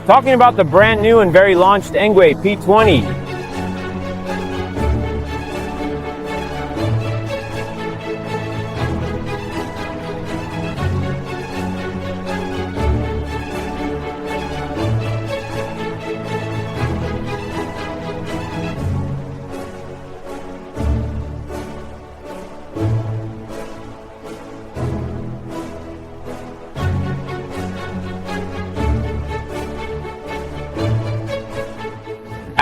Talking about the brand new and very launched ENGWE P20.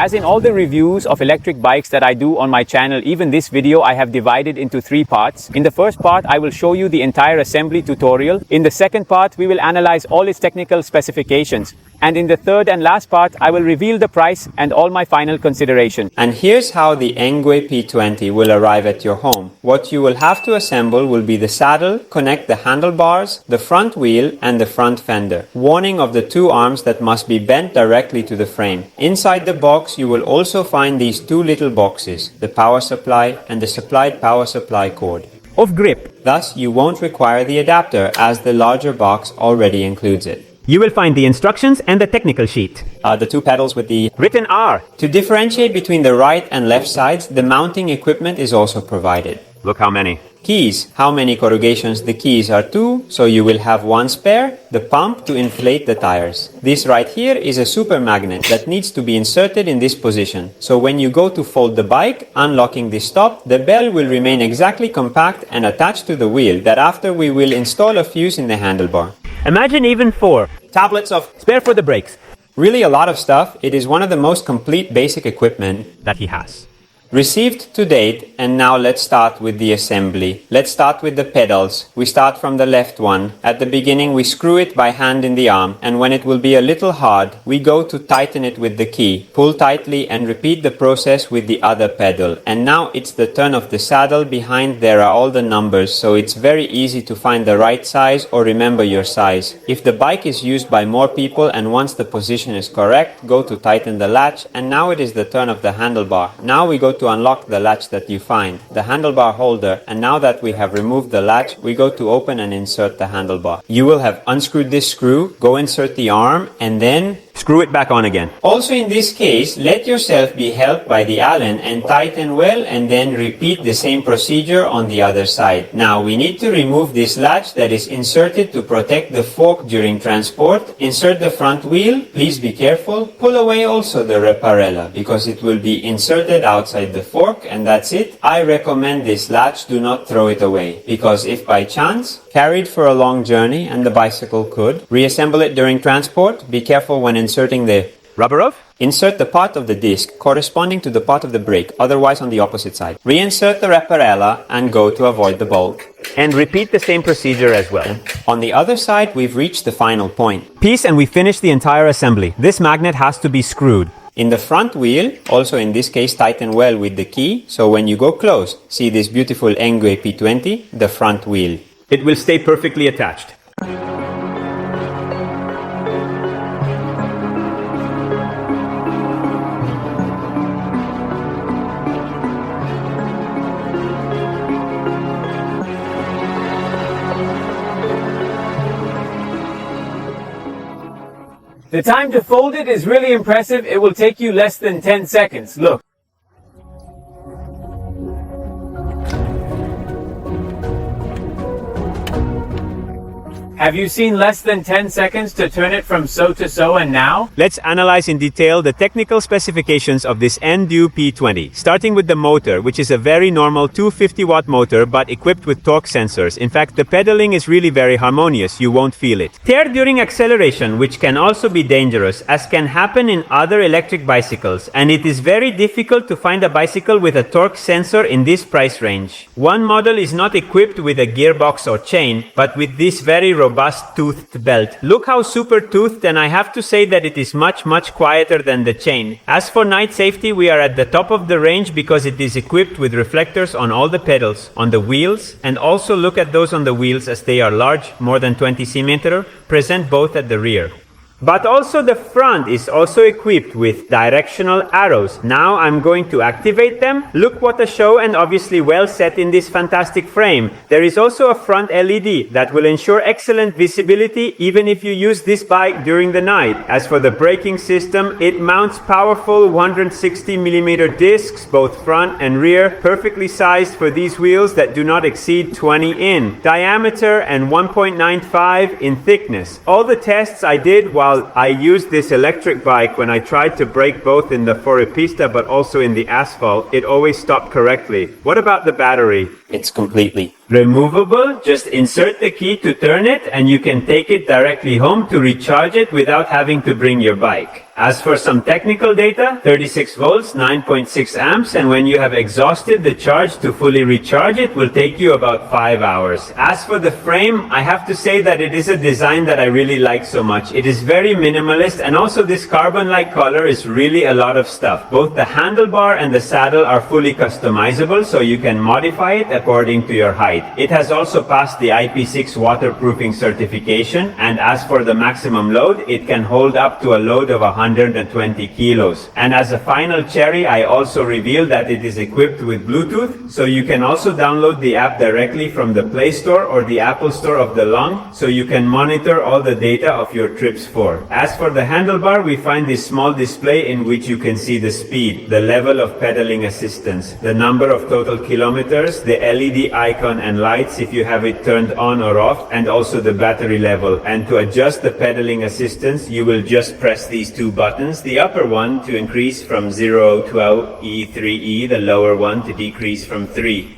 As in all the reviews of electric bikes that I do on my channel, even this video I have divided into 3 parts. In the first part, I will show you the entire assembly tutorial. In the second part, we will analyze all its technical specifications. And in the third and last part, I will reveal the price and all my final consideration. And here's how the ENGWE P20 will arrive at your home. What you will have to assemble will be the saddle, connect the handlebars, the front wheel and the front fender. Warning of the 2 arms that must be bent directly to the frame. Inside the box you will also find these 2 little boxes, the power supply and the supplied power supply cord. Of grip. Thus you won't require the adapter as the larger box already includes it. You will find the instructions and the technical sheet. The 2 pedals with the written R. To differentiate between the right and left sides, the mounting equipment is also provided. Look how many. Keys. How many corrugations? The keys are 2, so you will have 1 spare. The pump to inflate the tires. This right here is a super magnet that needs to be inserted in this position. So when you go to fold the bike, unlocking this stop, the bell will remain exactly compact and attached to the wheel. That after we will install a fuse in the handlebar. Imagine even 4 tablets of spare for the brakes. Really a lot of stuff. It is one of the most complete basic equipment that he has. Received to date, and now let's start with the assembly. Let's start with the pedals. We start from the left one. At the beginning we screw it by hand in the arm, and when it will be a little hard, we go to tighten it with the key. Pull tightly and repeat the process with the other pedal. And now it's the turn of the saddle. Behind there are all the numbers, so it's very easy to find the right size or remember your size. If the bike is used by more people and once the position is correct, go to tighten the latch, and now it is the turn of the handlebar. Now we go to unlock the latch that you find, the handlebar holder, and now that we have removed the latch, we go to open and insert the handlebar. You will have unscrewed this screw, go insert the arm, and then screw it back on again. Also in this case, let yourself be helped by the Allen and tighten well, and then repeat the same procedure on the other side. Now we need to remove this latch that is inserted to protect the fork during transport. Insert the front wheel, please be careful. Pull away also the reparella because it will be inserted outside the fork, and that's it. I recommend this latch, do not throw it away, because if by chance carried for a long journey and the bicycle could, reassemble it during transport. Be careful when inserting the rubber off. Insert the part of the disc corresponding to the part of the brake, otherwise on the opposite side. Reinsert the reparella and go to avoid the bolt. And repeat the same procedure as well. On the other side, we've reached the final point. Peace, and we finished the entire assembly. This magnet has to be screwed. In the front wheel, also in this case tighten well with the key, so when you go close, see this beautiful ENGWE P20, the front wheel. It will stay perfectly attached. The time to fold it is really impressive. It will take you less than 10 seconds. Look. Have you seen less than 10 seconds to turn it from so to so, and now? Let's analyze in detail the technical specifications of this ENGWE P20, starting with the motor, which is a very normal 250-watt motor but equipped with torque sensors. In fact, the pedaling is really very harmonious, you won't feel it. Tear during acceleration, which can also be dangerous, as can happen in other electric bicycles, and it is very difficult to find a bicycle with a torque sensor in this price range. One model is not equipped with a gearbox or chain, but with this very robust toothed belt. Look how super toothed, and I have to say that it is much quieter than the chain. As for night safety, we are at the top of the range because it is equipped with reflectors on all the pedals, on the wheels, and also look at those on the wheels as they are large, more than 20 cm, present both at the rear. But also the front is also equipped with directional arrows. Now I'm going to activate them. Look what a show, and obviously well set in this fantastic frame. There is also a front LED that will ensure excellent visibility even if you use this bike during the night. As for the braking system, it mounts powerful 160mm discs, both front and rear, perfectly sized for these wheels that do not exceed 20 in diameter and 1.95 in thickness. All the tests I did while I used this electric bike, when I tried to brake both in the Forepista but also in the asphalt, it always stopped correctly. What about the battery? It's completely removable. Just insert the key to turn it and you can take it directly home to recharge it without having to bring your bike. As for some technical data, 36 volts, 9.6 amps, and when you have exhausted the charge to fully recharge it will take you about 5 hours. As for the frame, I have to say that it is a design that I really like so much. It is very minimalist, and also this carbon-like color is really a lot of stuff. Both the handlebar and the saddle are fully customizable, so you can modify it according to your height. It has also passed the IP6 waterproofing certification, and as for the maximum load, it can hold up to a load of 120 kilos. And as a final cherry, I also revealed that it is equipped with Bluetooth, so you can also download the app directly from the Play Store or the Apple Store of the Lung, so you can monitor all the data of your trips for. As for the handlebar, we find this small display in which you can see the speed, the level of pedaling assistance, the number of total kilometers, the LED icon and lights if you have it turned on or off, and also the battery level. And to adjust the pedaling assistance, you will just press these two buttons, the upper one to increase from 0 to E3E, the lower one to decrease from 3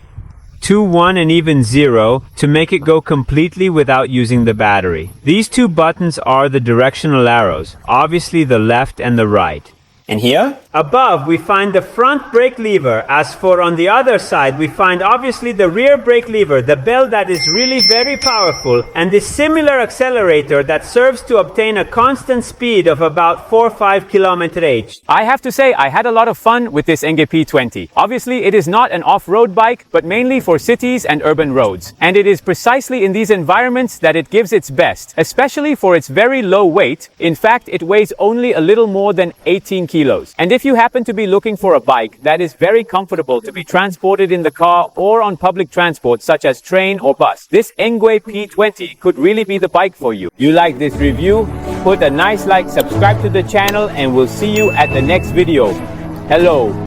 to 1 and even 0 to make it go completely without using the battery. These two buttons are the directional arrows, obviously the left and the right. And here? Above, we find the front brake lever. As for on the other side, we find obviously the rear brake lever, the bell that is really very powerful, and this similar accelerator that serves to obtain a constant speed of about 4 or 5 km/h. I have to say, I had a lot of fun with this ENGWE P20. Obviously, it is not an off-road bike, but mainly for cities and urban roads. And it is precisely in these environments that it gives its best, especially for its very low weight. In fact, it weighs only a little more than 18 kilos. And if you happen to be looking for a bike that is very comfortable to be transported in the car or on public transport such as train or bus, this ENGWE P20 could really be the bike for you. You like this review? Put a nice like, subscribe to the channel, and we'll see you at the next video. Hello.